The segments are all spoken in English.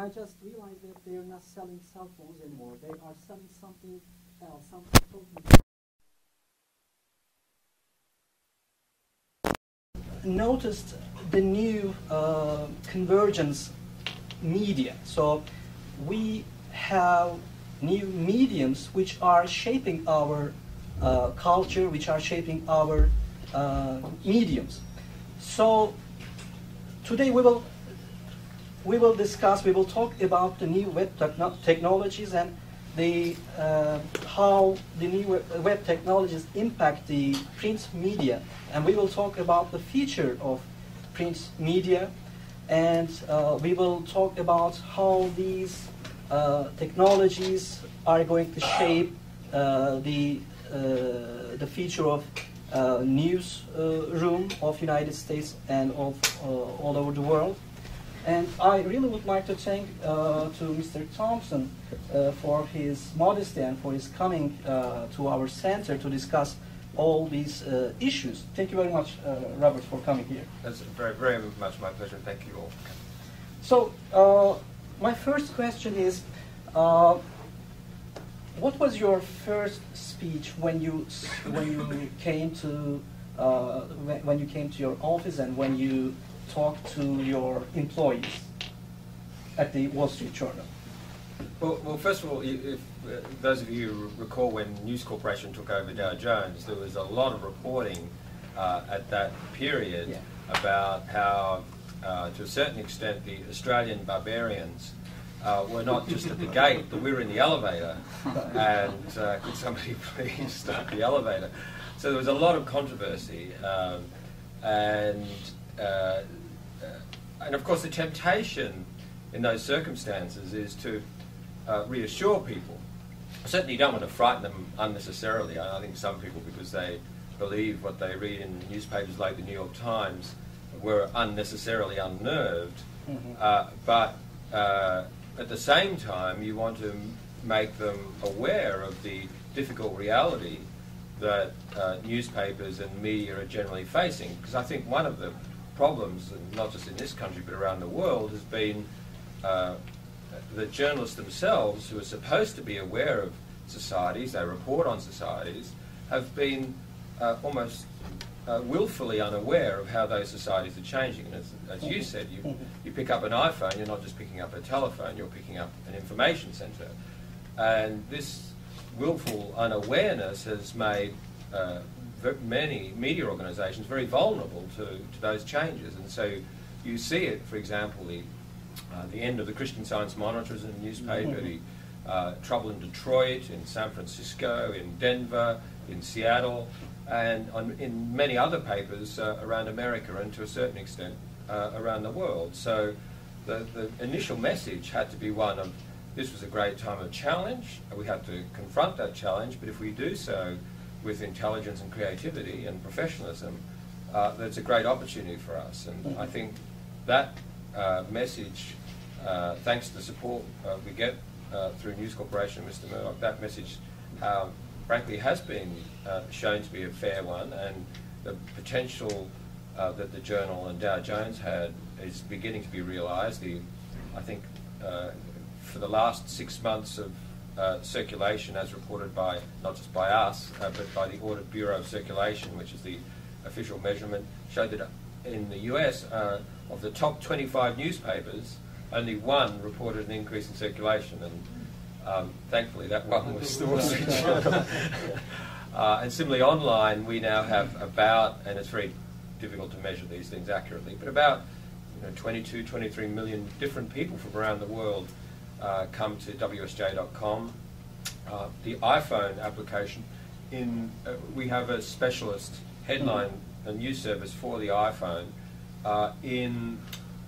I just realized that they're not selling cell phones anymore. They are selling something else, something totally. Noticed the new convergence media. So we have new mediums which are shaping our culture, which are shaping our mediums. So today we will talk about the new web technologies and the how the new web technologies impact the print media, and we will talk about the future of print media, and we will talk about how these technologies are going to shape the future of newsroom of United States and of all over the world. And I really would like to thank to Mr. Thomson for his modesty and for his coming to our center to discuss all these issues. Thank you very much, Robert, for coming here. That's very, very much my pleasure. Thank you all. So, my first question is, what was your first speech when you came to your office and when you talked to your employees at the Wall Street Journal? Well, first of all, if those of you who recall when News Corporation took over Dow Jones, there was a lot of reporting at that period about how, to a certain extent, the Australian barbarians were not just at the gate, but we were in the elevator, and could somebody please start the elevator? So there was a lot of controversy, and of course the temptation in those circumstances is to reassure people. Certainly you don't want to frighten them unnecessarily. I think some people, because they believe what they read in newspapers like the New York Times, were unnecessarily unnerved. But at the same time, you want to make them aware of the difficult reality that newspapers and media are generally facing. Because I think one of the problems, and not just in this country but around the world, has been the journalists themselves, who are supposed to be aware of societies, they report on societies, have been almost willfully unaware of how those societies are changing. And as you said, you pick up an iPhone, you're not just picking up a telephone, you're picking up an information centre. And this willful unawareness has made many media organisations very vulnerable to those changes. And so you see it, for example, the end of the Christian Science Monitor is in the newspaper, the trouble in Detroit, in San Francisco, in Denver, in Seattle, and in many other papers around America and to a certain extent around the world. So the initial message had to be one of, this was a great time of challenge, we have to confront that challenge, but if we do so with intelligence and creativity and professionalism, that's a great opportunity for us. And I think that message, thanks to the support we get through News Corporation, Mr. Murdoch, that message frankly has been shown to be a fair one, and the potential that the Journal and Dow Jones had is beginning to be realised. I think for the last 6 months of circulation, as reported by, not just by us, but by the Audit Bureau of Circulation, which is the official measurement, showed that in the US, of the top 25 newspapers, only one reported an increase in circulation, and thankfully that one was the Wall Street Journal. And similarly online, we now have about, and it's very difficult to measure these things accurately, but about 22, 23 million different people from around the world come to WSJ.com. The iPhone application, we have a specialist headline, a news service for the iPhone. In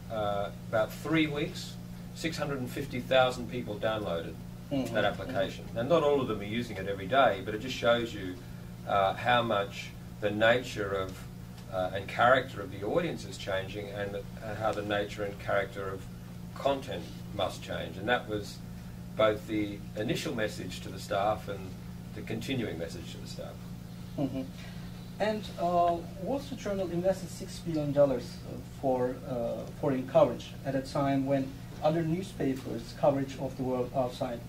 about 3 weeks, 650,000 people downloaded that application. Now, not all of them are using it every day, but it just shows you how much the nature of and character of the audience is changing, and how the nature and character of content must change. And that was both the initial message to the staff and the continuing message to the staff. And Wall Street Journal invested $6 billion for in coverage at a time when other newspapers' coverage of the world outside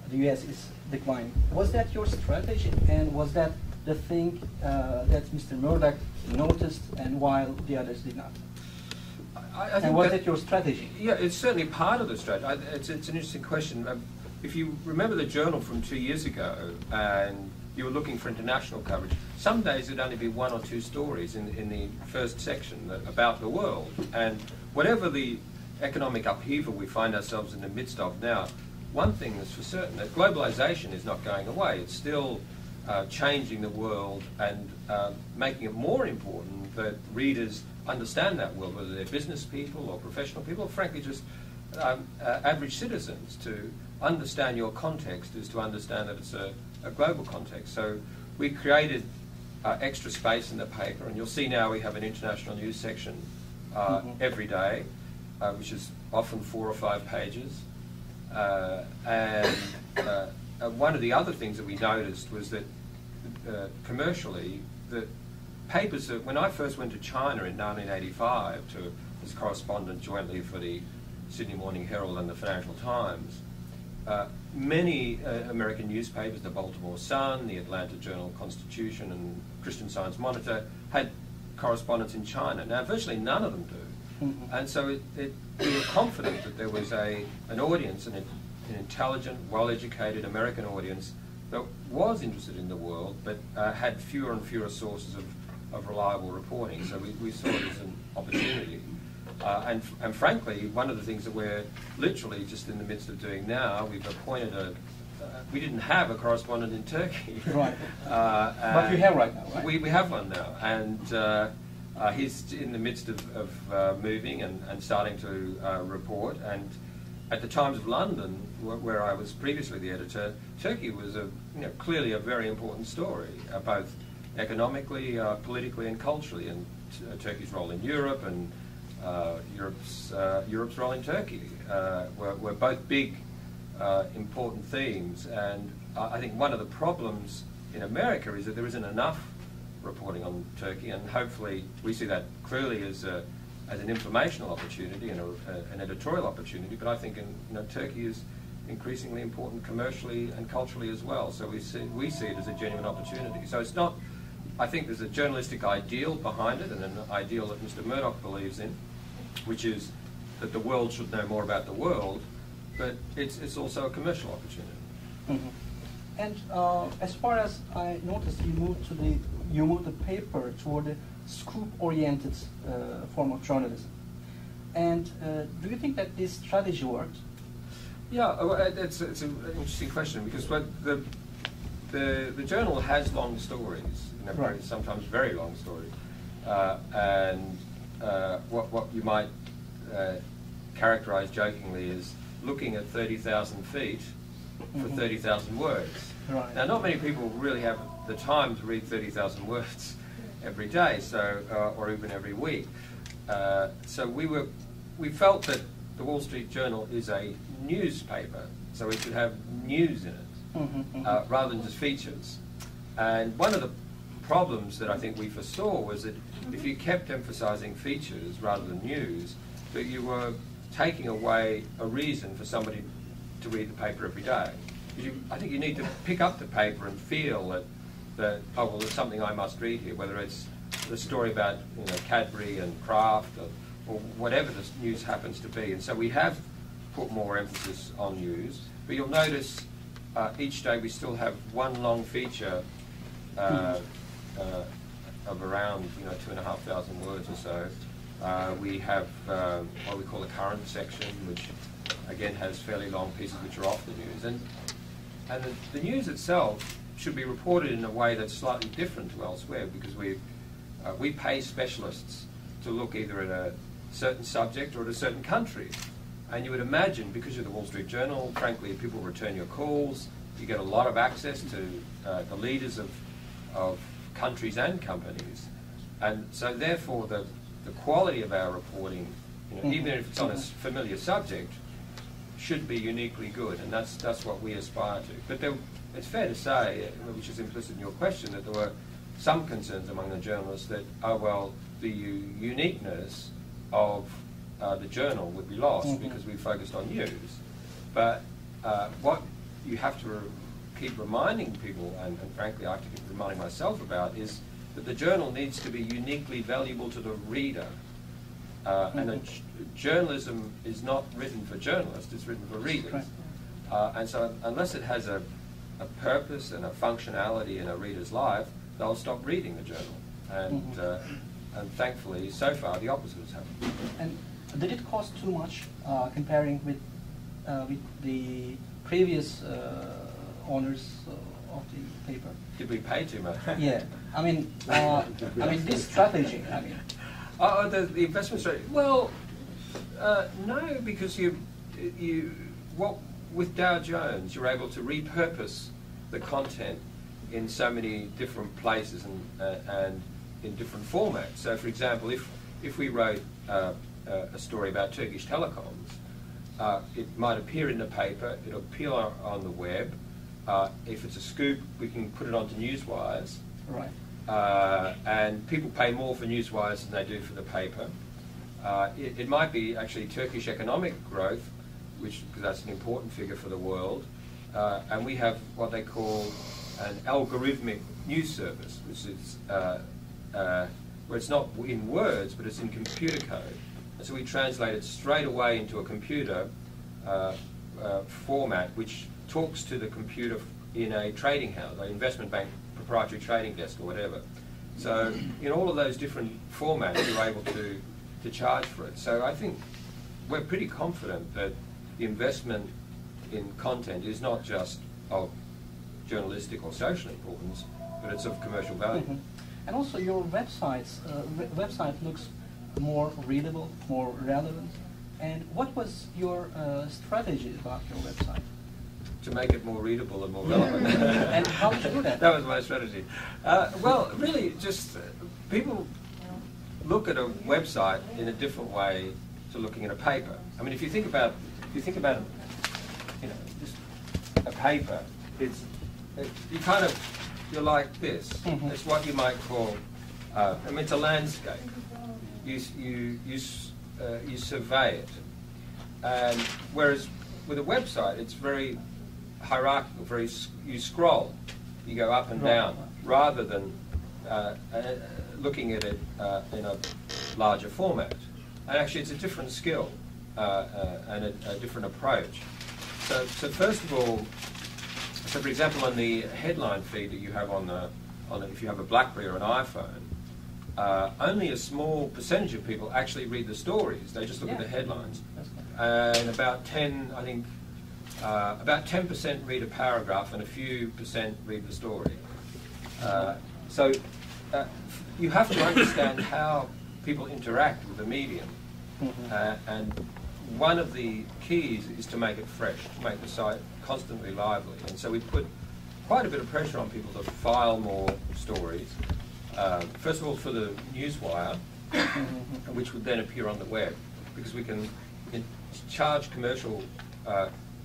the U.S. is declining. Was that your strategy, and was that the thing that Mr. Murdoch noticed, and while the others did not? I think and was that your strategy? Yeah, it's certainly part of the strategy. It's an interesting question. If you remember the journal from 2 years ago, and you were looking for international coverage, some days there'd only be 1 or 2 stories in the first section about the world. And whatever the economic upheaval we find ourselves in the midst of now, one thing is for certain, that globalization is not going away. It's still changing the world and making it more important that readers understand that world, whether they're business people or professional people, or frankly just average citizens. To understand your context is to understand that it's a global context. So we created extra space in the paper, and you'll see now we have an international news section every day, which is often 4 or 5 pages. And one of the other things that we noticed was that commercially, the papers that, when I first went to China in 1985 as correspondent jointly for the Sydney Morning Herald and the Financial Times, many American newspapers, the Baltimore Sun, the Atlanta Journal-Constitution, and Christian Science Monitor, had correspondents in China. Now, virtually none of them do. Mm-hmm. And so we were confident that there was an audience, an intelligent, well-educated American audience that was interested in the world, but had fewer and fewer sources of reliable reporting. So we saw it as an opportunity. And frankly, one of the things that we're literally just in the midst of doing now, we've appointed we didn't have a correspondent in Turkey. Right. But you have right now, right? We have one now. And he's in the midst of moving and starting to report. And at the Times of London, where I was previously the editor, Turkey was clearly a very important story, both economically, politically, and culturally, and Turkey's role in Europe and Europe's role in Turkey were both big, important themes. And I think one of the problems in America is that there isn't enough reporting on Turkey, and hopefully we see that clearly as an informational opportunity and an editorial opportunity. But I think Turkey is increasingly important commercially and culturally as well. So we see it as a genuine opportunity. So it's not. I think there's a journalistic ideal behind it, and an ideal that Mr. Murdoch believes in, which is that the world should know more about the world, but it's also a commercial opportunity. Mm-hmm. And as far as I noticed, you moved the paper toward a scoop-oriented form of journalism. And do you think that this strategy worked? Yeah, it's an interesting question, because the journal has long stories, right. Sometimes very long stories, and what you might characterize jokingly as looking at 30,000 feet for 30,000 words. Right. Now, not many people really have the time to read 30,000 words every day, or even every week. So we felt that the Wall Street Journal is a newspaper, so it should have news in it, rather than just features. And one of the problems that I think we foresaw was that if you kept emphasizing features rather than news, that you were taking away a reason for somebody to read the paper every day. I think you need to pick up the paper and feel that oh, well, there's something I must read here, whether it's the story about Cadbury and Kraft or whatever the news happens to be. And so we have put more emphasis on news, but you'll notice each day we still have one long feature of around 2,500 words or so. We have what we call a current section, which again has fairly long pieces which are off the news. And the news itself should be reported in a way that's slightly different to elsewhere, because we pay specialists to look either at a certain subject or at a certain country. And you would imagine, because you're the Wall Street Journal, frankly, people return your calls, you get a lot of access to the leaders of countries and companies. And so therefore the quality of our reporting, even if it's on a familiar subject, should be uniquely good, and that's what we aspire to. But it's fair to say, which is implicit in your question, that there were some concerns among the journalists that, oh well, the uniqueness of the journal would be lost because we focused on news. But what you have to keep reminding people, and frankly I have to keep reminding myself about, is that the journal needs to be uniquely valuable to the reader. And journalism is not written for journalists, it's written for readers. And so unless it has a purpose and a functionality in a reader's life, they'll stop reading the journal. And thankfully, so far, the opposite has happened. And did it cost too much comparing with the previous owners of the paper? Did we pay too much? Yeah, I mean this strategy. I mean, the investment strategy. Well, no, because with Dow Jones, you're able to repurpose the content in so many different places and in different formats. So, for example, if we wrote a story about Turkish telecoms, it might appear in the paper, it'll appear on the web. If it's a scoop, we can put it onto newswires. right. And people pay more for newswires than they do for the paper. It might be actually Turkish economic growth, because that's an important figure for the world. And we have what they call an algorithmic news service, which is where it's not in words, but it's in computer code. And so we translate it straight away into a computer format, which talks to the computer in a trading house, an investment bank proprietary trading desk or whatever. So in all of those different formats, you're able to charge for it. So I think we're pretty confident that the investment in content is not just of journalistic or social importance, but it's of commercial value. And also your website looks more readable, more relevant. And what was your strategy about your website? To make it more readable and more relevant. And how did you do that? That was my strategy. Well, really, just people look at a website in a different way to looking at a paper. I mean, if you think about just a paper, you're like this. It's what you might call, it's a landscape. You survey it, and whereas with a website, it's very hierarchical. You scroll, you go up and down, rather than looking at it in a larger format. And actually, it's a different skill and a different approach. So first of all, for example, on the headline feed that you have if you have a BlackBerry or an iPhone, only a small percentage of people actually read the stories. They just look at the headlines, and about 10% read a paragraph, and a few percent read the story. So you have to understand how people interact with the medium, and one of the keys is to make it fresh, to make the site constantly lively. And so we put quite a bit of pressure on people to file more stories. First of all, for the newswire, which would then appear on the web, because we can charge commercial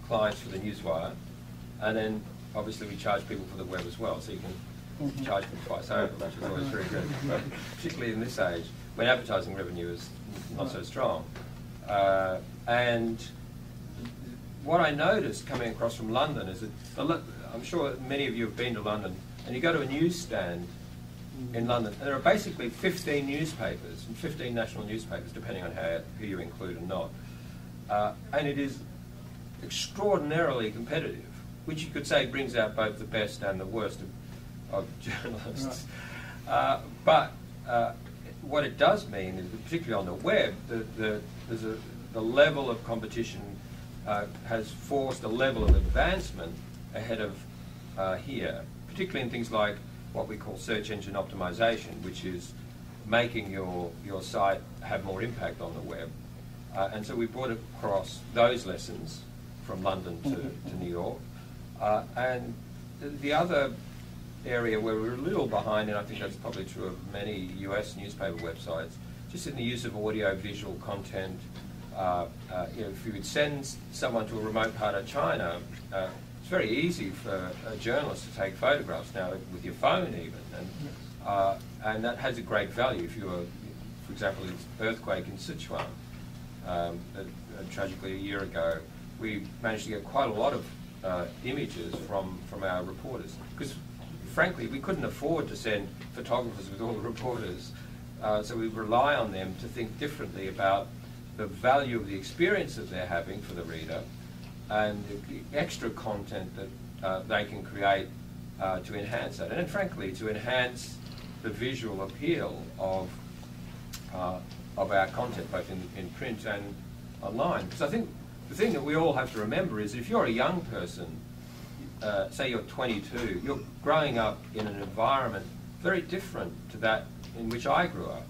clients for the newswire, and then obviously we charge people for the web as well, so you can charge them twice over, which is always very good, particularly in this age when advertising revenue is not so strong. And what I noticed coming across from London is that, I'm sure many of you have been to London, and you go to a newsstand in London, and there are basically 15 newspapers, and 15 national newspapers, depending on who you include and not. And it is extraordinarily competitive, which you could say brings out both the best and the worst of journalists. Right. But what it does mean is, particularly on the web, the level of competition has forced a level of advancement ahead of here, particularly in things like what we call search engine optimization, which is making your site have more impact on the web. And so we brought across those lessons from London to New York. And the other area where we're a little behind, and I think that's probably true of many US newspaper websites, just in the use of audio-visual content. If you would send someone to a remote part of China, it's very easy for a journalist to take photographs now with your phone even, and that has a great value. If you were, for example, this earthquake in Sichuan, tragically a year ago, we managed to get quite a lot of images from our reporters, because frankly we couldn't afford to send photographers with all the reporters, so we rely on them to think differently about the value of the experience that they're having for the reader and the extra content that they can create to enhance that, and then frankly to enhance the visual appeal of our content, both in print and online. Because I think the thing that we all have to remember is that if you're a young person, say you're 22, you're growing up in an environment very different to that in which I grew up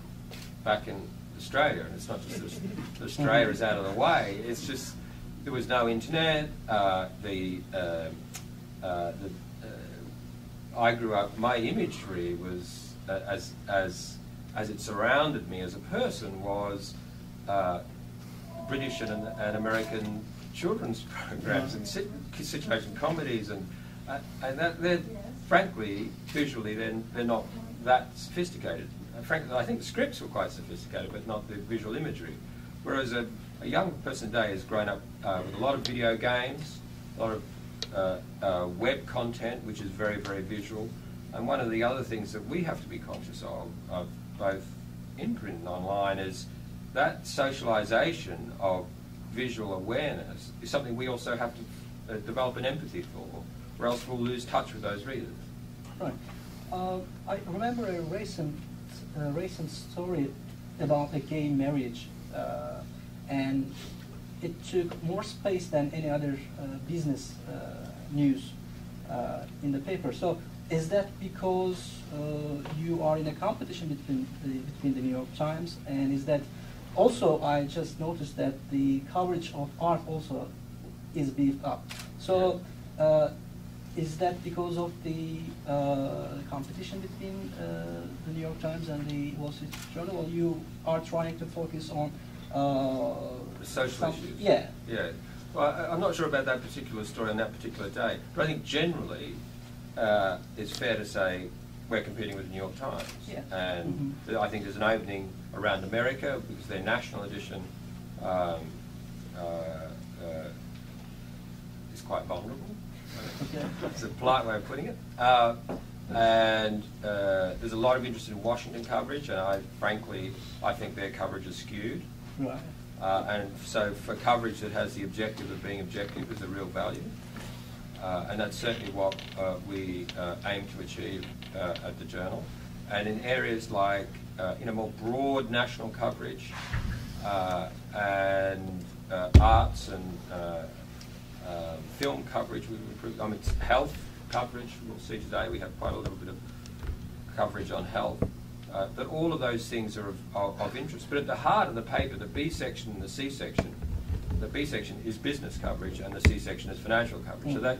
back in Australia. And it's not just that Australia is out of the way, it's just there was no internet. I grew up, my imagery was, as it surrounded me as a person, was British and American children's programs and situation comedies, and that they're, frankly, visually, they're not that sophisticated. Frankly, I think the scripts were quite sophisticated, but not the visual imagery. Whereas a young person today has grown up with a lot of video games, a lot of web content, which is very, very visual. And one of the other things that we have to be conscious of both in print and online, is that socialisation of visual awareness is something we also have to develop an empathy for, or else we'll lose touch with those readers. Right. I remember a recent story about a gay marriage, and it took more space than any other business news in the paper. So, is that because you are in a competition between the New York Times, and is that also, I just noticed that the coverage of art also is beefed up. So, is that because of the competition between the New York Times and the Wall Street Journal, or you are trying to focus on the social issues? Yeah. Yeah. Well, I'm not sure about that particular story on that particular day, but I think generally it's fair to say we're competing with the New York Times. Yeah. And I think there's an opening around America because their national edition is quite vulnerable. Okay. It's a polite way of putting it. And there's a lot of interest in Washington coverage, and I think their coverage is skewed. Right. And so for coverage that has the objective of being objective is a real value. And that's certainly what we aim to achieve at the Journal. And in areas like more broad national coverage and arts and film coverage, we've improved. I mean, health coverage, we'll see today we have quite a little bit of coverage on health. But all of those things are of interest. But at the heart of the paper, the B section and the C section, the B section is business coverage and the C section is financial coverage. So that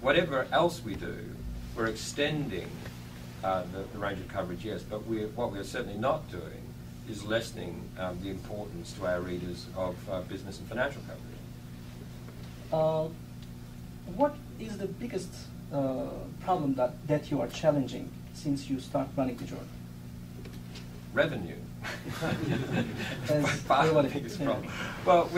whatever else we do, we're extending the range of coverage, yes, but what we're certainly not doing is lessening the importance to our readers of business and financial coverage. What is the biggest problem that you are challenging since you start running the journal? Revenue. As Far the biggest problem. Well,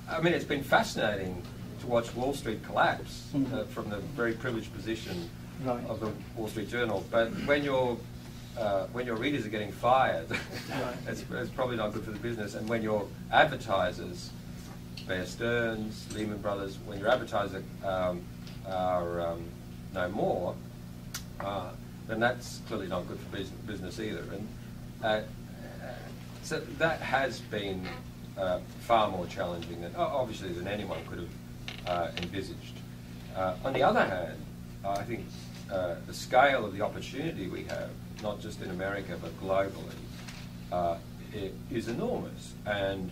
I mean, it's been fascinating to watch Wall Street collapse from the very privileged position of the Wall Street Journal. But when your readers are getting fired, it's probably not good for the business. And when your advertisers, Bear Stearns, Lehman Brothers, when your advertisers are no more, then that's clearly not good for business either. And so that has been far more challenging than, obviously, than anyone could have envisaged. On the other hand, I think the scale of the opportunity we have, not just in America but globally, is enormous. And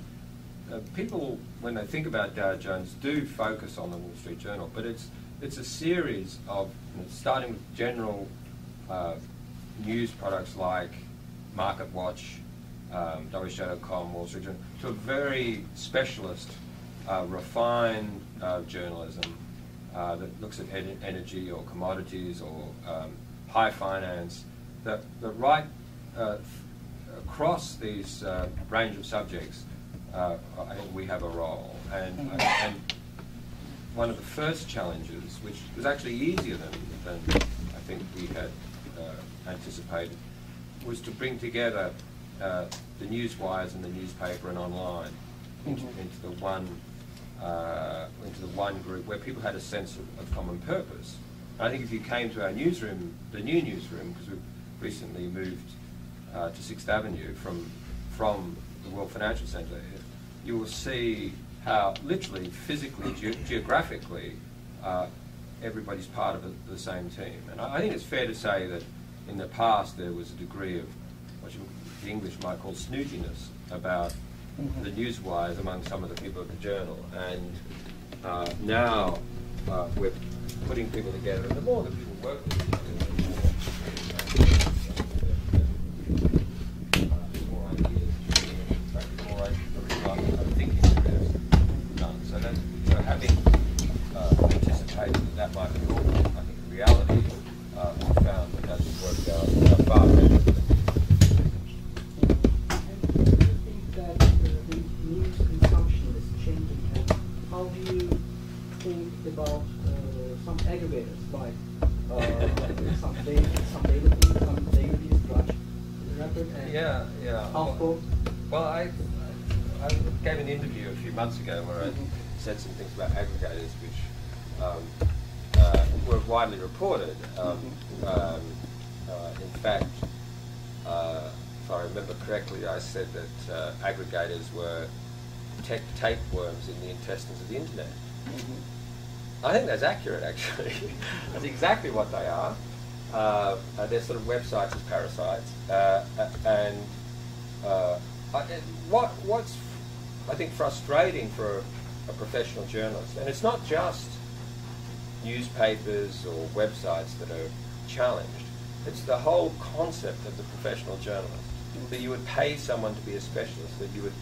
people, when they think about Dow Jones, do focus on the Wall Street Journal, but it's a series of, starting with general news products like MarketWatch, WSJ.com, Wall Street Journal, to a very specialist, refined journalism that looks at energy or commodities or high finance, that right across these range of subjects I think we have a role. And one of the first challenges, which was actually easier than I think we had anticipated, was to bring together the news wires and the newspaper and online into the one group where people had a sense of common purpose. And I think if you came to our newsroom, the new newsroom, because we've recently moved to 6th Avenue from the World Financial Centre, you will see how literally, physically, geographically, everybody's part of the same team. And I think it's fair to say that in the past there was a degree of what the English might call snootiness about the newswires among some of the people at the Journal. And now we're putting people together, and the more that people work with each other, the more ideas, more original thinking is done. So having anticipated that might be all, I think in reality we found that that's worked out far better. I think that the news consumption is changing. And how do you think about some aggregators like some daily things, some daily Scratch, Record, and Alpha? Well, I gave an interview a few months ago where I said some things about aggregators which were widely reported. In fact, if I remember correctly, I said that aggregators were tapeworms in the intestines of the internet. I think that's accurate, actually. That's exactly what they are. They're sort of websites as parasites. What's I think frustrating for a professional journalist, and it's not just newspapers or websites that are challenged, it's the whole concept of the professional journalist. That you would pay someone to be a specialist, that you would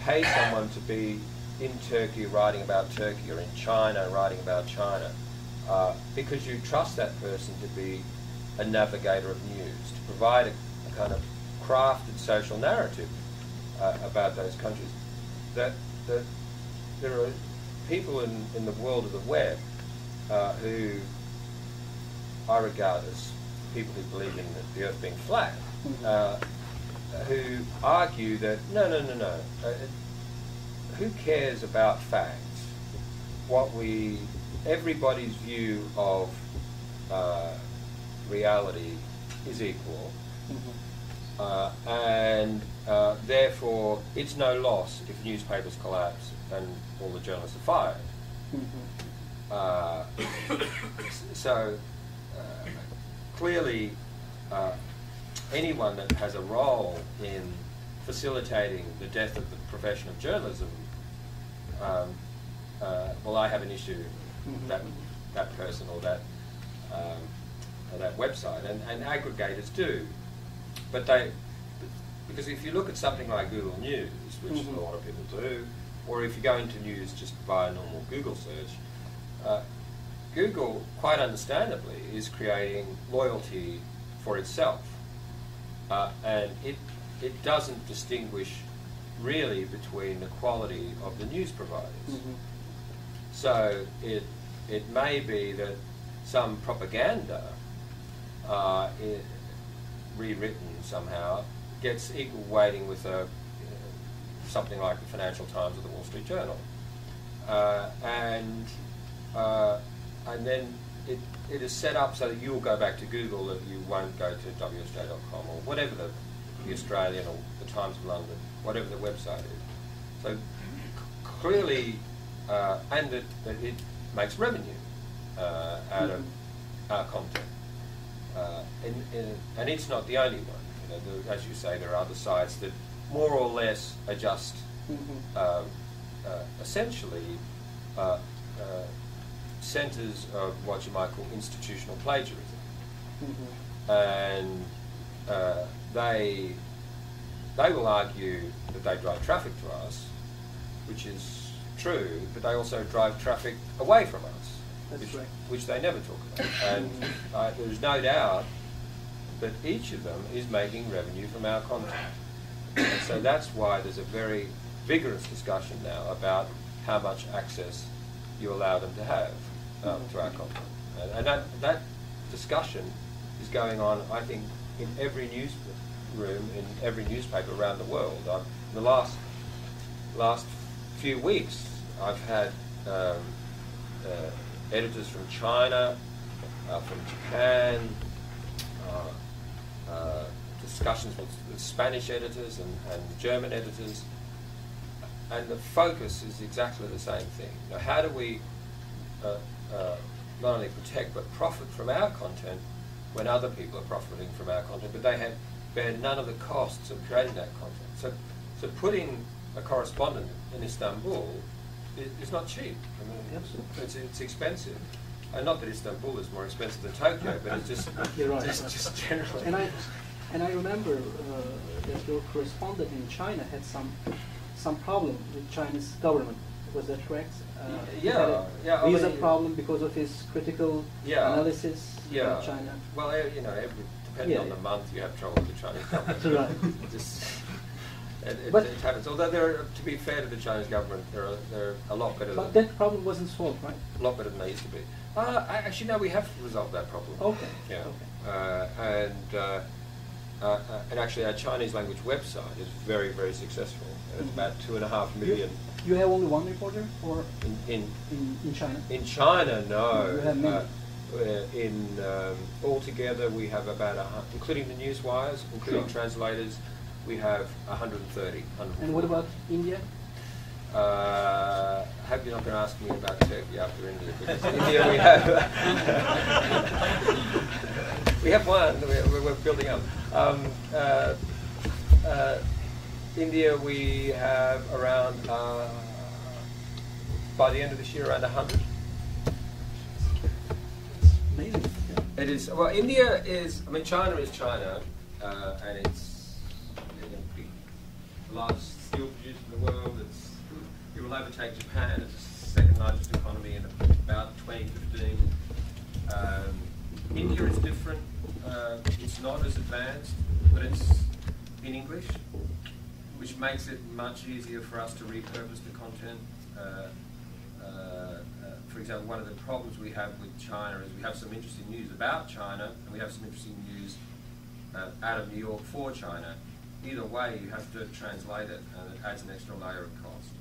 pay someone to be in Turkey writing about Turkey, or in China writing about China, because you trust that person to be a navigator of news, to provide a kind of crafted social narrative about those countries. That there are people in the world of the web who I regard as people who believe in the Earth being flat, who argue that no. Who cares about facts? Everybody's view of reality is equal, and therefore it's no loss if newspapers collapse and all the journalists are fired. So clearly anyone that has a role in facilitating the death of the profession of journalism, well, I have an issue with that person or that website, and aggregators do, because if you look at something like Google News, which a lot of people do, or if you go into news just via normal Google search, Google, quite understandably, is creating loyalty for itself, and it doesn't distinguish really between the quality of the news providers. So it may be that some propaganda rewritten somehow gets equal weighting with something like the Financial Times or the Wall Street Journal, and then it is set up so that you'll go back to Google, that you won't go to WSJ.com or whatever the Australian or the Times of London, whatever the website is. So clearly, and that it makes revenue out of our content. And it's not the only one. As you say, there are other sites that more or less are just essentially centres of what you might call institutional plagiarism. And they will argue that they drive traffic to us, which is true, but they also drive traffic away from us, which they never talk about. And there's no doubt that each of them is making revenue from our content. And so that's why there's a very vigorous discussion now about how much access you allow them to have to our content. And that discussion is going on, I think, in every newsroom, in every newspaper around the world. In the last few weeks, I've had editors from China, from Japan, discussions with Spanish editors and German editors, and the focus is exactly the same thing. Now, how do we not only protect but profit from our content when other people are profiting from our content, but they bear none of the costs of creating that content? So putting a correspondent in Istanbul is not cheap. I mean, it's expensive. Not that Istanbul is more expensive than Tokyo, but it's just You're right. just generally. And I remember that your correspondent in China had some problem with Chinese government. Was that correct? Yeah. Visa problem because of his critical analysis of China. Well, depending on the month, you have trouble with the Chinese government. Right. It happens. Although, to be fair to the Chinese government, they're a lot better. But that problem wasn't solved, right? A lot better than they used to be. Actually, no, we have resolved that problem. Okay. Yeah. Okay. And actually, our Chinese language website is very, very successful. It's about 2.5 million. You have only one reporter, or in China? In China, no. You have many. Altogether, we have about including the newswires, including translators, we have 130. And what about India? I hope you're not going to ask me about Turkey after India, because India we have we have one. We're building up. India we have around by the end of this year around 100. Amazing. Yeah. It is. Well, India is. I mean, China is China, and it's the largest steel producer in the world. It will overtake Japan as the second largest economy in about 2015. India is different. It's not as advanced, but it's in English, which makes it much easier for us to repurpose the content. For example, one of the problems we have with China is we have some interesting news about China, and we have some interesting news out of New York for China. Either way, you have to translate it, and it adds an extra layer of cost.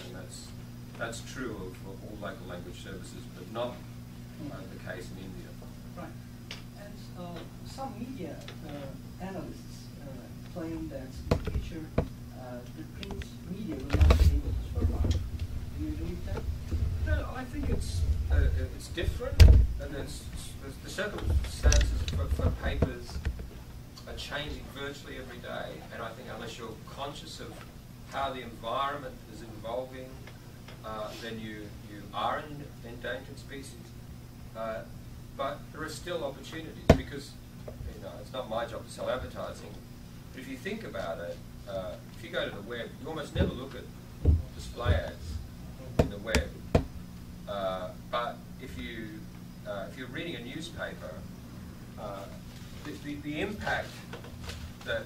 And that's true of all local language services, but not the case in India. Right. And some media analysts claim that in the future the print media will not be able to survive. Do you agree with that? No, I think it's different, and the circumstances for papers are changing virtually every day, and I think unless you're conscious of how the environment is evolving, then you are an endangered species. But there are still opportunities, because it's not my job to sell advertising, but if you think about it, if you go to the web, you almost never look at display ads in the web. But if you're reading a newspaper, the impact that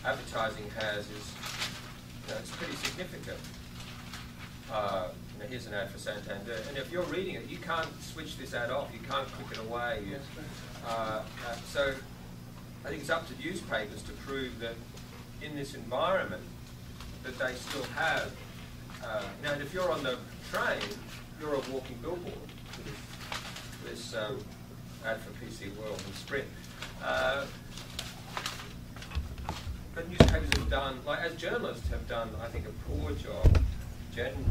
advertising has is it's pretty significant. Here's an ad for Santander, and if you're reading it, you can't switch this ad off. You can't click it away. So I think it's up to newspapers to prove that in this environment that they still have. And if you're on the train, you're a walking billboard. This ad for PC World and Sprint. But newspapers have done, as journalists have done, I think, a poor job, generally,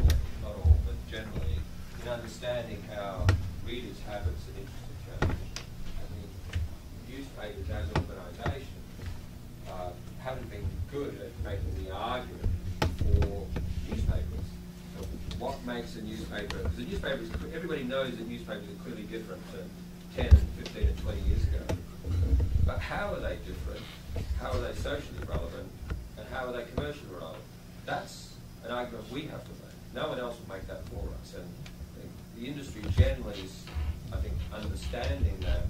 not all, but generally, in understanding how readers' habits and interests have changed. I mean, newspapers as organisations haven't been good at making the argument for newspapers. So what makes a newspaper? Because a newspaper is, everybody knows that newspapers are clearly different to 10, 15, and 20 years ago. But how are they different? How are they socially relevant? And how are they commercially relevant? That's an argument we have to make. No one else will make that for us. And the industry generally is, I think, understanding that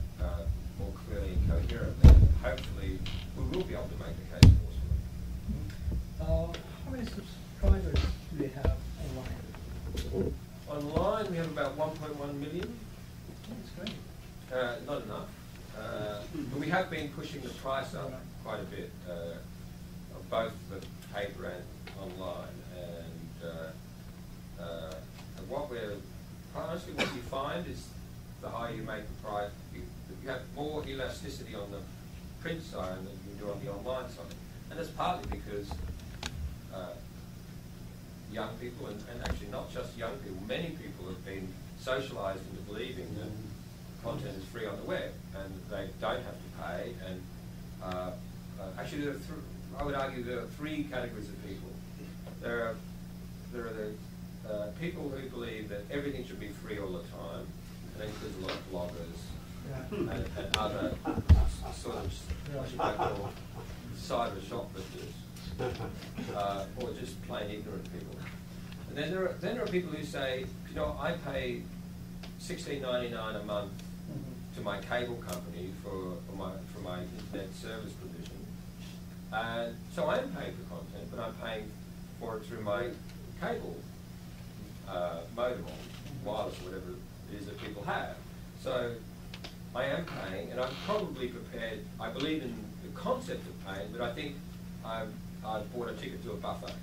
more clearly and coherently. And hopefully, we will be able to make the case for us. How many subscribers do they have online? Online, we have about 1.1 million. That's great. Not enough. But we have been pushing the price up quite a bit of both the paper and online. And what we're honestly, what you find is the higher you make the price, you have more elasticity on the print side than you do on the online side. And that's partly because young people, and actually not just young people, many people have been socialised into believing that content is free on the web and they don't have to pay. And actually, I would argue there are three categories of people. There are the people who believe that everything should be free all the time, and that includes a lot of bloggers and other sort of what you might call cyber shoplifters, or just plain ignorant people. And then there are people who say, you know, I pay $16.99 a month to my cable company for my internet service provision, and so I am paying for content, but I'm paying for it through my cable modem or wireless, whatever it is that people have. So I am paying, and I'm probably prepared. I believe in the concept of paying, but I think I've bought a ticket to a buffet.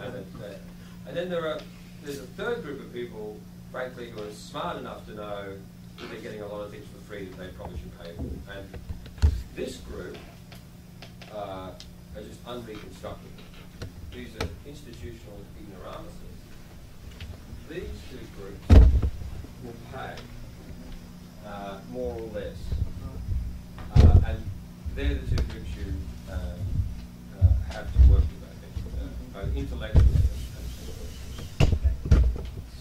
And then there's a third group of people, frankly, who are smart enough to know that they're getting a lot of things for free that they probably should pay for. And this group are just unreconstructed. These are institutional ignoramuses. These two groups will pay more or less, and they're the two groups you have to work with, I think, both intellectually and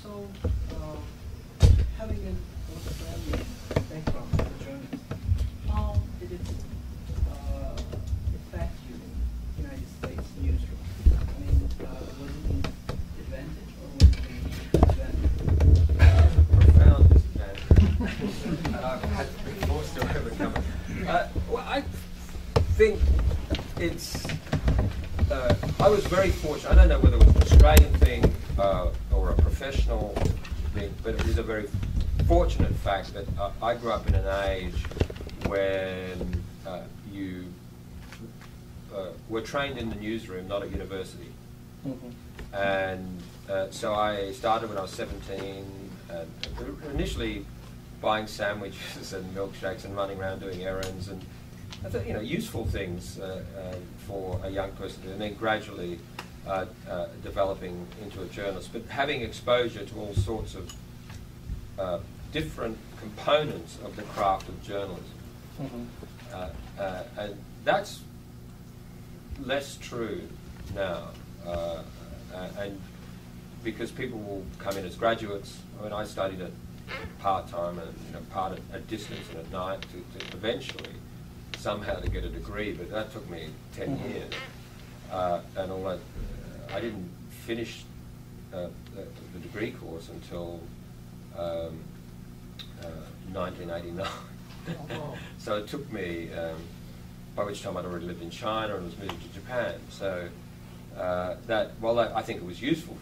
So, having an Australian background as a journalist, how did it affect you in the United States newsroom? I mean, was it an advantage or was it an disadvantage? profound disadvantage. I've had to be forced to overcome it. Well, I think it's. I was very fortunate. I don't know whether it was an Australian thing or a professional thing, but it is a very fortunate fact that I grew up in an age when you were trained in the newsroom, not at university. Mm-hmm. And so I started when I was 17, initially buying sandwiches and milkshakes and running around doing errands and I thought, useful things for a young person to do, and then gradually developing into a journalist. But having exposure to all sorts of different components of the craft of journalism. Mm-hmm. And that's less true now. And because people will come in as graduates. I mean, I studied it part-time and part at distance and at night to eventually somehow to get a degree, but that took me 10 years. And although I didn't finish the degree course until 1989. So it took me, by which time I'd already lived in China and was moving to Japan. So while I think it was useful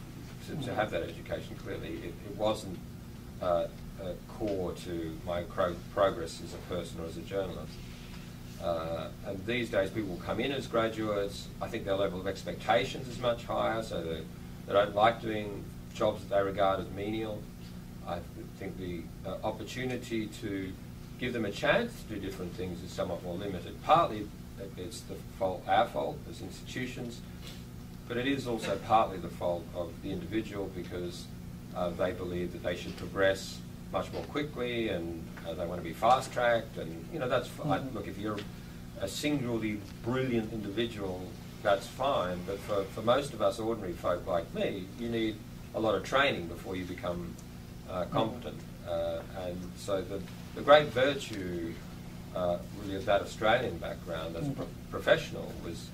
to have that education, clearly it wasn't core to my progress as a person or as a journalist. And these days people will come in as graduates. I think their level of expectations is much higher, so they don't like doing jobs that they regard as menial. I think the opportunity to give them a chance to do different things is somewhat more limited. Partly it's our fault as institutions, but it is also partly the fault of the individual because they believe that they should progress much more quickly and they want to be fast-tracked. And, that's fine. Look, if you're a singularly brilliant individual, that's fine. But for most of us ordinary folk like me, you need a lot of training before you become competent. And so the great virtue really of that Australian background as a professional was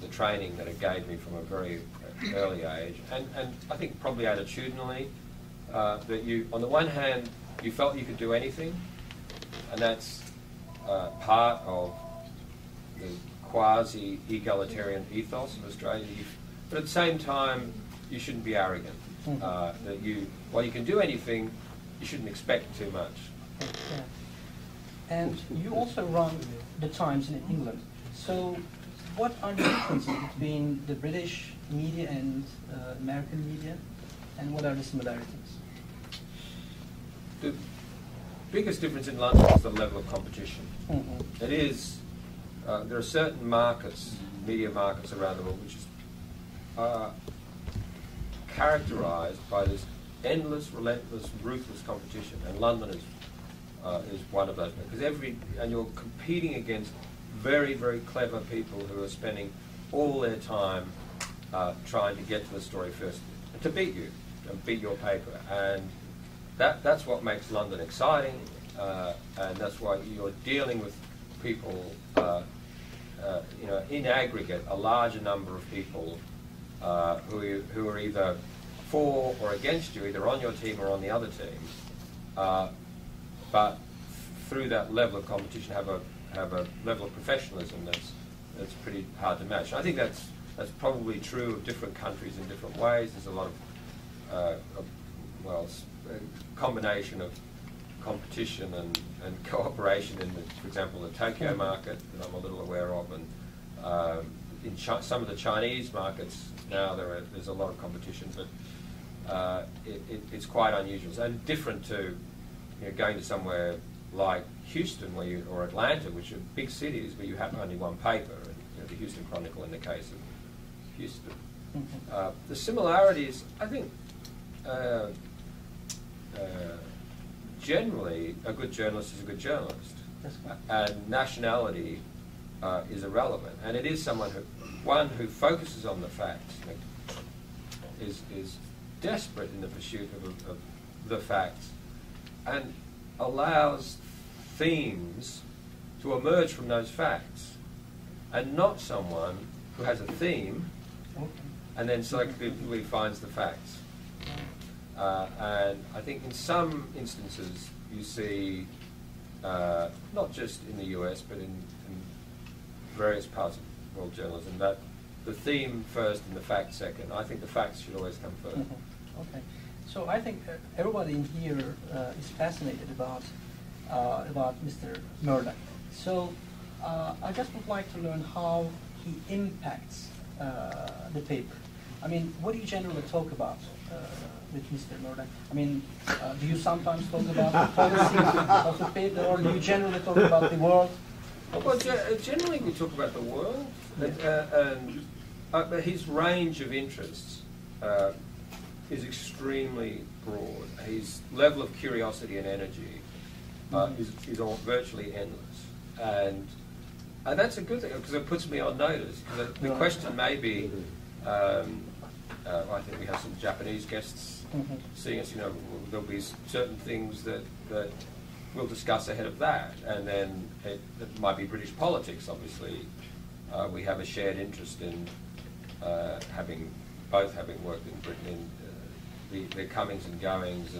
the training that it gave me from a very early age. And I think probably attitudinally, that you, on the one hand, you felt you could do anything, and that's part of the quasi-egalitarian ethos of Australia. But at the same time, you shouldn't be arrogant. That while you can do anything, you shouldn't expect too much. Yeah. And you also run the Times in England. So what are the differences between the British media and American media, and what are the similarities? The biggest difference in London is the level of competition. It is, there are certain markets, media markets around the world, which is characterised by this endless, relentless, ruthless competition, and London is one of those. Because and you're competing against very, very clever people who are spending all their time trying to get to the story first, to beat you, and beat your paper. And that's what makes London exciting, and that's why you're dealing with people, in aggregate, a larger number of people who are either for or against you, either on your team or on the other team, but through that level of competition have a level of professionalism that's pretty hard to match. And I think that's probably true of different countries in different ways. There's a lot of a combination of competition and cooperation in, for example, the Tokyo market that I'm a little aware of, and in some of the Chinese markets now there's a lot of competition, but it's quite unusual and different to going to somewhere like Houston or Atlanta, which are big cities where you have only one paper, and the Houston Chronicle in the case of Houston. The similarities, I think, generally, a good journalist is a good journalist, and nationality is irrelevant. And it is one who focuses on the facts, is desperate in the pursuit of the facts, and allows themes to emerge from those facts, and not someone who has a theme and then selectively finds the facts. And I think in some instances you see, not just in the US, but in various parts of world journalism, that the theme first and the facts second. I think the facts should always come first. Okay. So I think everybody in here is fascinated about Mr. Murdoch. So I just would like to learn how he impacts the paper. I mean, what do you generally talk about with Mr. Murdoch? I mean, do you sometimes talk about the policy of the paper, or do you generally talk about the world? Well, generally we talk about the world, but his range of interests is extremely broad. His level of curiosity and energy is all virtually endless, and that's a good thing because it puts me on notice. The question may be, I think we have some Japanese guests seeing us. There'll be certain things that we'll discuss ahead of that, and then it might be British politics. Obviously, we have a shared interest in having worked in Britain in the comings and goings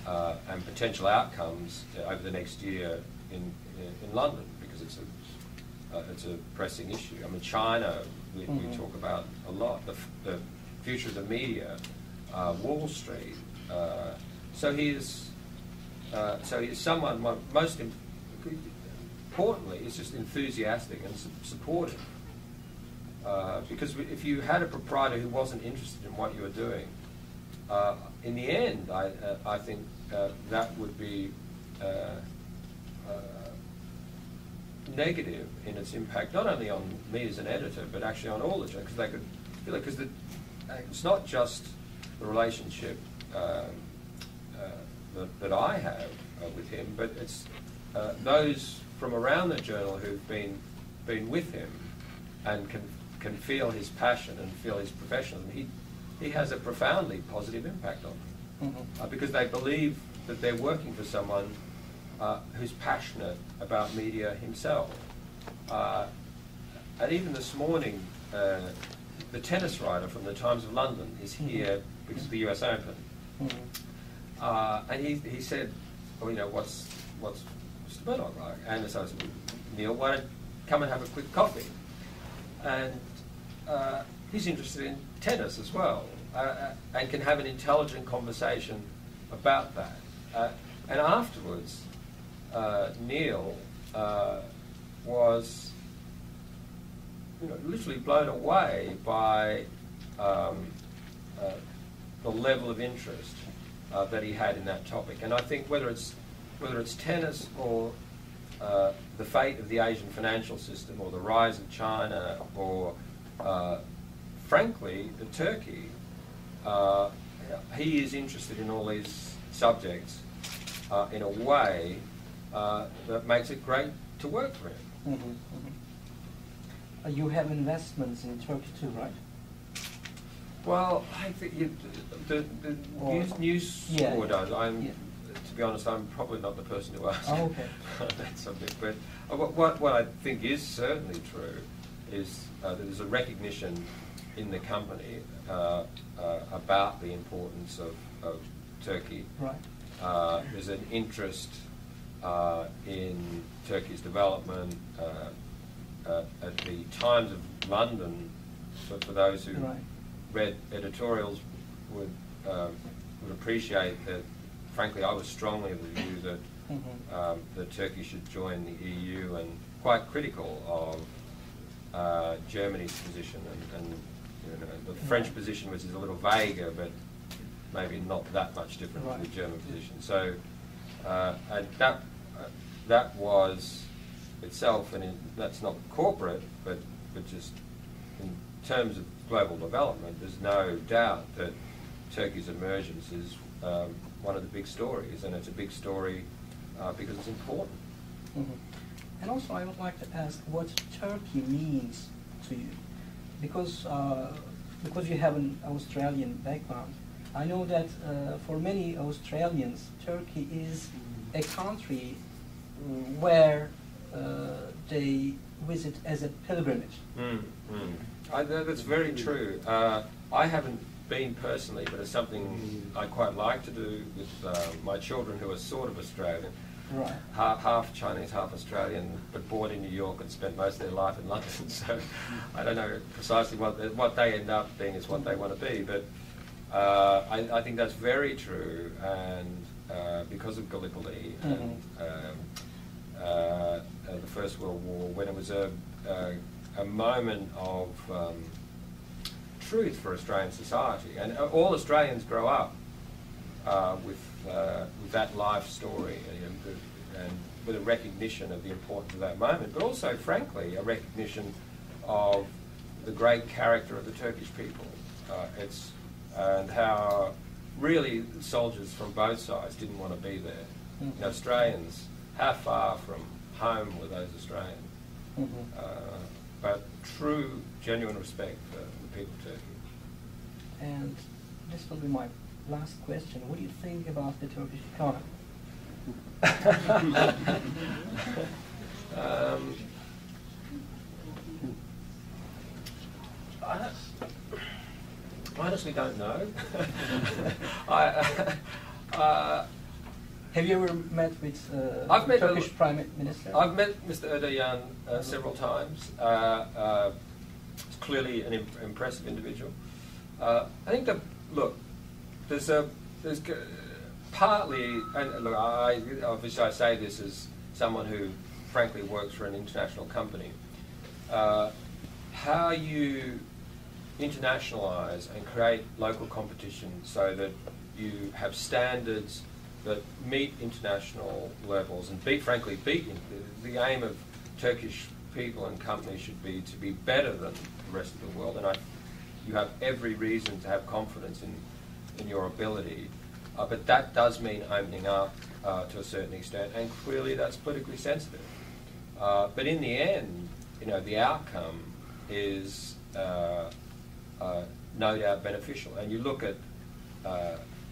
and potential outcomes over the next year in London, because it's a pressing issue. I mean, China we talk about a lot. The future of the media, Wall Street. So he is someone, most importantly, is just enthusiastic and supportive. Because if you had a proprietor who wasn't interested in what you were doing, in the end, I think that would be negative in its impact, not only on me as an editor, but actually on all the journalists, because they could feel it. Because it's not just the relationship that I have with him, but it's those from around the journal who've been with him and can feel his passion and feel his professionalism. He has a profoundly positive impact on them because they believe that they're working for someone who's passionate about media himself. And even this morning, the tennis writer from the Times of London is here because of the US Open. And he said, well, what's Mr. Murdoch like? And so I said, Neil, why don't come and have a quick coffee. And he's interested in tennis as well, and can have an intelligent conversation about that. And afterwards, Neil was literally blown away by the level of interest that he had in that topic. And I think whether it's tennis or the fate of the Asian financial system or the rise of China or frankly Turkey, he is interested in all these subjects in a way that makes it great to work for him. Mm-hmm, mm-hmm. You have investments in Turkey too, right? Well, I think the news score does. To be honest, I'm probably not the person to ask that subject. But what I think is certainly true is that there's a recognition in the company about the importance of Turkey. Right. There's an interest in Turkey's development. At the Times of London, for those who read editorials, would appreciate that. Frankly, I was strongly of the view that that Turkey should join the EU, and quite critical of Germany's position and the French position, which is a little vaguer, but maybe not that much different from the German position. So that was itself, and that's not corporate, but just in terms of global development, there's no doubt that Turkey's emergence is one of the big stories, and it's a big story because it's important. Mm-hmm. And also, I would like to ask what Turkey means to you, because you have an Australian background. I know that for many Australians, Turkey is a country where they visit as a pilgrimage. That's very true. I haven't been personally, but it's something I quite like to do with my children, who are sort of Australian, half Chinese, half Australian, but born in New York and spent most of their life in London. So I don't know precisely what they end up being is what they want to be, but I think that's very true, and because of Gallipoli and the First World War, when it was a moment of truth for Australian society, and all Australians grow up with that life story and with a recognition of the importance of that moment, but also, frankly, a recognition of the great character of the Turkish people. And how really soldiers from both sides didn't want to be there. Australians, how far from home were those Australians? But true, genuine respect for the people of Turkey. And this will be my last question. What do you think about the Turkish economy? I honestly don't know. Have you ever met with Turkish Prime Minister? I've met Mr. Erdogan several times. He's clearly an impressive individual. I think there's partly, and look, obviously I say this as someone who frankly works for an international company. How you internationalise and create local competition so that you have standards that meet international levels and the aim of Turkish people and companies should be to be better than the rest of the world, and you have every reason to have confidence in your ability, but that does mean opening up to a certain extent, and clearly that's politically sensitive. But in the end, the outcome is no doubt beneficial. And you look at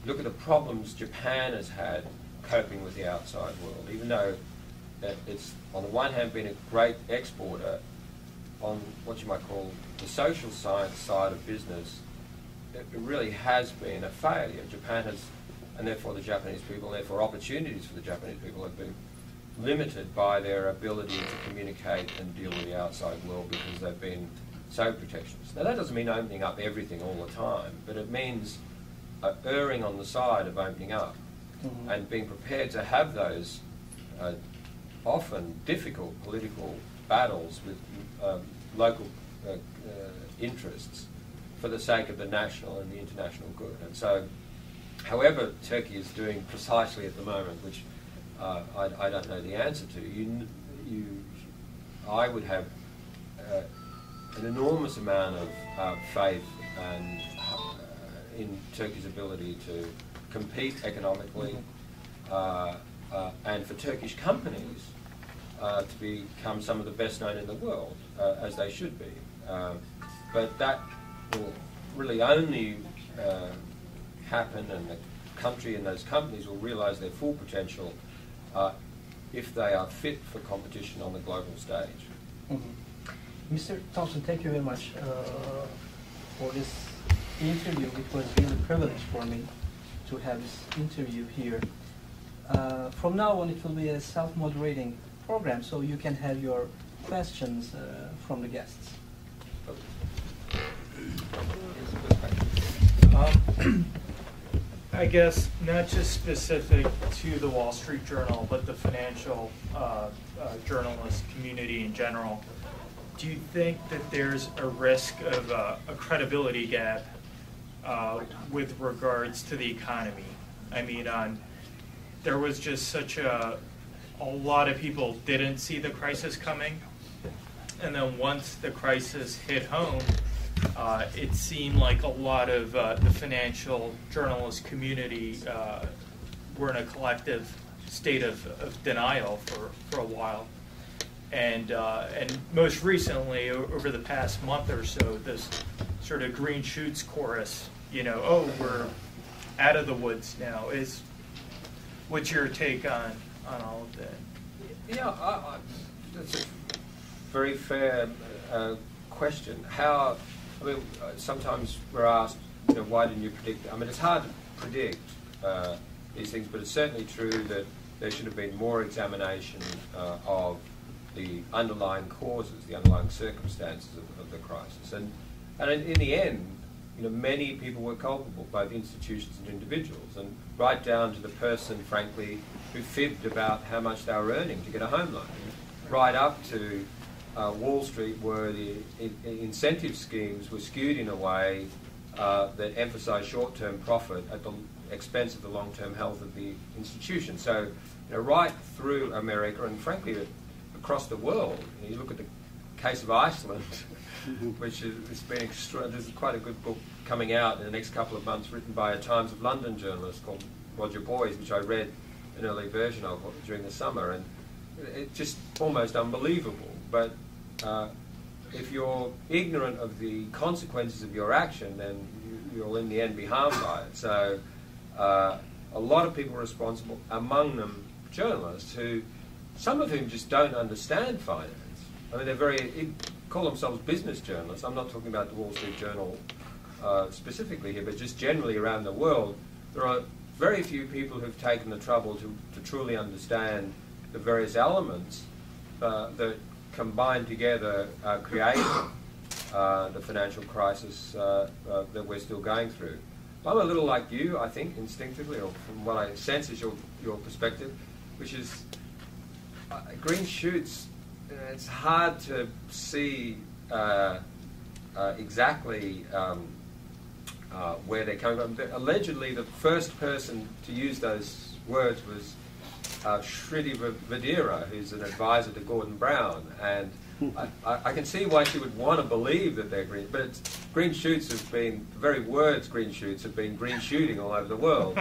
the problems Japan has had coping with the outside world, even though it's on the one hand been a great exporter, on what you might call the social science side of business, it really has been a failure. Japan has, and therefore the Japanese people, and therefore opportunities for the Japanese people have been limited by their ability to communicate and deal with the outside world because they've been so protectionist. Now that doesn't mean opening up everything all the time, but it means erring on the side of opening up and being prepared to have those often difficult political battles with local interests for the sake of the national and the international good. And so, however Turkey is doing precisely at the moment, which I don't know the answer to, I would have an enormous amount of faith and in Turkey's ability to compete economically and for Turkish companies to become some of the best known in the world, as they should be. But that will really only happen, and the country and those companies will realise their full potential if they are fit for competition on the global stage. Mr. Thomson, thank you very much for this interview. It was really a privilege for me to have this interview here. From now on, it will be a self-moderating program, so you can have your questions from the guests. I guess not just specific to the Wall Street Journal, but the financial journalist community in general. Do you think that there's a risk of a credibility gap with regards to the economy? I mean, there was just such a lot of people didn't see the crisis coming, and then once the crisis hit home, it seemed like a lot of the financial journalist community were in a collective state of denial for a while. And most recently, over the past month or so, this sort of green shoots chorus, oh, we're out of the woods now. What's your take on all of that? Yeah, that's a very fair question. Sometimes we're asked, why didn't you predict? I mean, it's hard to predict these things, but it's certainly true that there should have been more examination of the underlying causes, the underlying circumstances of the crisis. And in the end, many people were culpable, both institutions and individuals, and right down to the person, frankly, who fibbed about how much they were earning to get a home loan, right up to Wall Street, where the incentive schemes were skewed in a way that emphasised short-term profit at the expense of the long-term health of the institution. So, right through America and frankly across the world, you look at the case of Iceland, which has been there's quite a good book coming out in the next couple of months, written by a Times of London journalist called Roger Boys, which I read an early version of during the summer, and it's just almost unbelievable. But if you're ignorant of the consequences of your action, then you'll in the end be harmed by it. So a lot of people are responsible, among them journalists, some of whom just don't understand finance. I mean, they call themselves business journalists. I'm not talking about the Wall Street Journal specifically here, but just generally around the world. There are very few people who've taken the trouble to truly understand the various elements that combined together created the financial crisis that we're still going through. I'm a little like you, I think, instinctively, or from what I sense is your perspective, which is green shoots. It's hard to see exactly where they're coming from. Allegedly, the first person to use those words was Shriti Vadera, who's an advisor to Gordon Brown, and I can see why she would want to believe that they're green, but green shoots have been, the very words green shoots have been green shooting all over the world.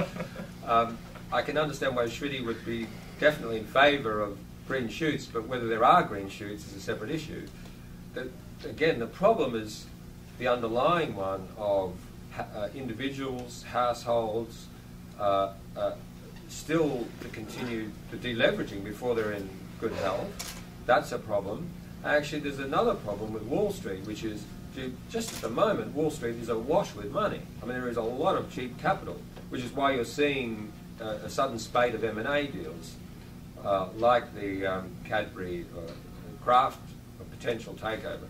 I can understand why Shriti would be definitely in favour of green shoots, but whether there are green shoots is a separate issue. Again, the problem is the underlying one of individuals, households, still to continue the deleveraging before they're in good health. That's a problem. Actually, there's another problem with Wall Street, which is just at the moment, Wall Street is awash with money. I mean, there is a lot of cheap capital, which is why you're seeing a sudden spate of M&A deals. like the Cadbury Kraft potential takeover.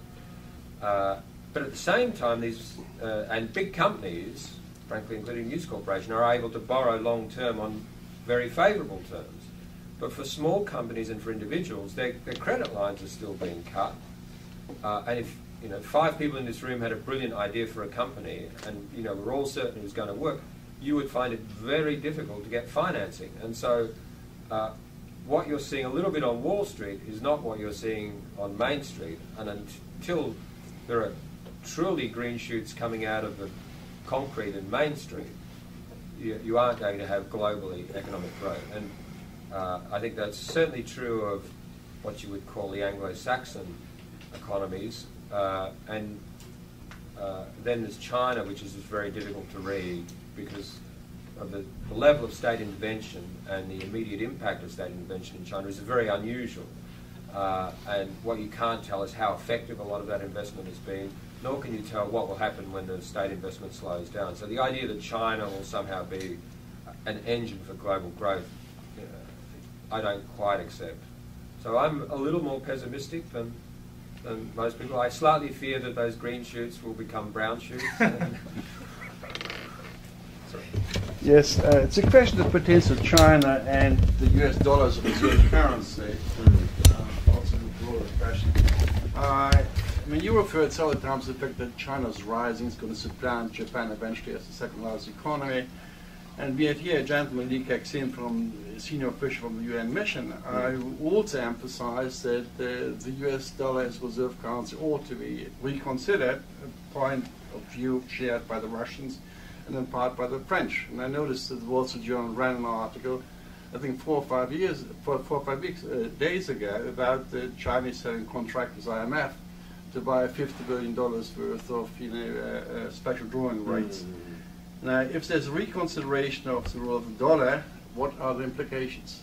But at the same time, these and big companies, frankly, including News Corporation, are able to borrow long term on very favourable terms. But for small companies and for individuals, their credit lines are still being cut. And if 5 people in this room had a brilliant idea for a company, and we're all certain it was going to work, you would find it very difficult to get financing. And so, what you're seeing a little bit on Wall Street is not what you're seeing on Main Street. And until there are truly green shoots coming out of the concrete in Main Street, you aren't going to have globally economic growth. And I think that's certainly true of what you would call the Anglo-Saxon economies. And then there's China, which is just very difficult to read because of the level of state intervention and the immediate impact of state intervention in China is very unusual. And what you can't tell is how effective a lot of that investment has been, nor can you tell what will happen when the state investment slows down. So the idea that China will somehow be an engine for global growth, I don't quite accept. So I'm a little more pessimistic than most people. I slightly fear that those green shoots will become brown shoots. Yes, it's a question that pertains to China and the US dollar as a reserve currency. Also a broader question. I mean, you referred several times to the fact that China's rising is going to supplant Japan eventually as the second largest economy. And we had here a gentleman, Li Kexin, from a senior official from the UN mission. I also emphasized that the US dollar as reserve currency ought to be reconsidered, a point of view shared by the Russians and in part by the French. And I noticed that the Wall Street Journal ran an article, I think 4 or 5 days ago, about the Chinese selling contract with IMF to buy $50 billion worth of special drawing rights. Now, if there's a reconsideration of the role of the dollar, what are the implications?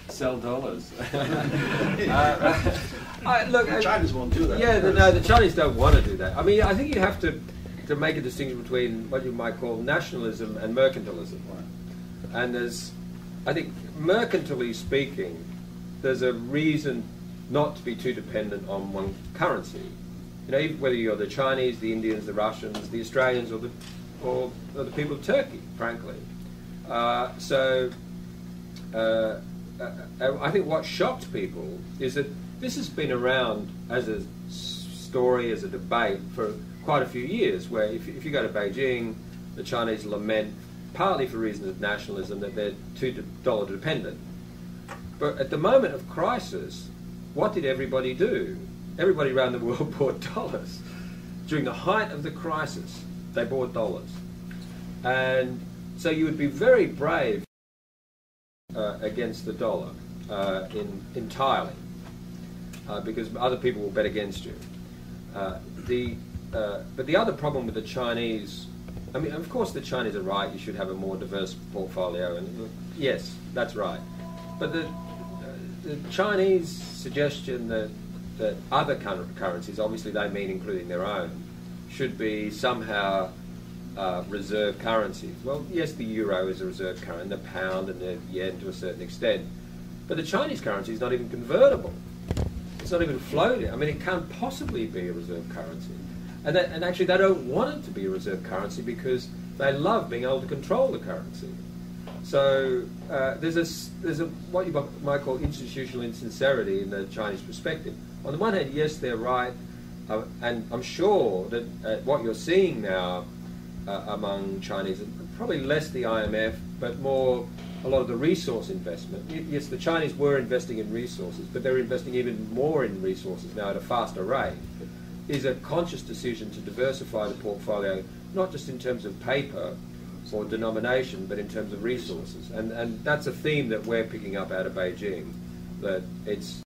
Sell dollars. Look, the Chinese won't do that. Yeah, no, the Chinese don't want to do that. I mean, I think you have to make a distinction between what you might call nationalism and mercantilism. Right. And I think, mercantilely speaking, there's a reason not to be too dependent on one currency. Whether you're the Chinese, the Indians, the Russians, the Australians, or the people of Turkey, frankly. I think what shocked people is that this has been around as a story, as a debate for quite a few years, where if you go to Beijing, the Chinese lament, partly for reasons of nationalism, that they're too dollar dependent. But at the moment of crisis, what did everybody do? Everybody around the world bought dollars. During the height of the crisis, they bought dollars. And so you would be very brave against the dollar entirely, because other people will bet against you. But the other problem with the Chinese, I mean, of course the Chinese are right, you should have a more diverse portfolio, and yes, that's right. But the Chinese suggestion that other currencies, obviously they mean including their own, should be somehow reserve currencies. Well, yes, the euro is a reserve currency, the pound and the yen to a certain extent, but the Chinese currency is not even convertible. It's not even floating. I mean, it can't possibly be a reserve currency. And actually they don't want it to be a reserve currency because they love being able to control the currency. So there's a what you might call institutional insincerity in the Chinese perspective. On the one hand, yes, they're right, and I'm sure that what you're seeing now among Chinese, probably less the IMF, but more a lot of the resource investment. Yes, the Chinese were investing in resources, but they're investing even more in resources now at a faster rate. Is a conscious decision to diversify the portfolio, not just in terms of paper or denomination, but in terms of resources. And that's a theme that we're picking up out of Beijing, that it's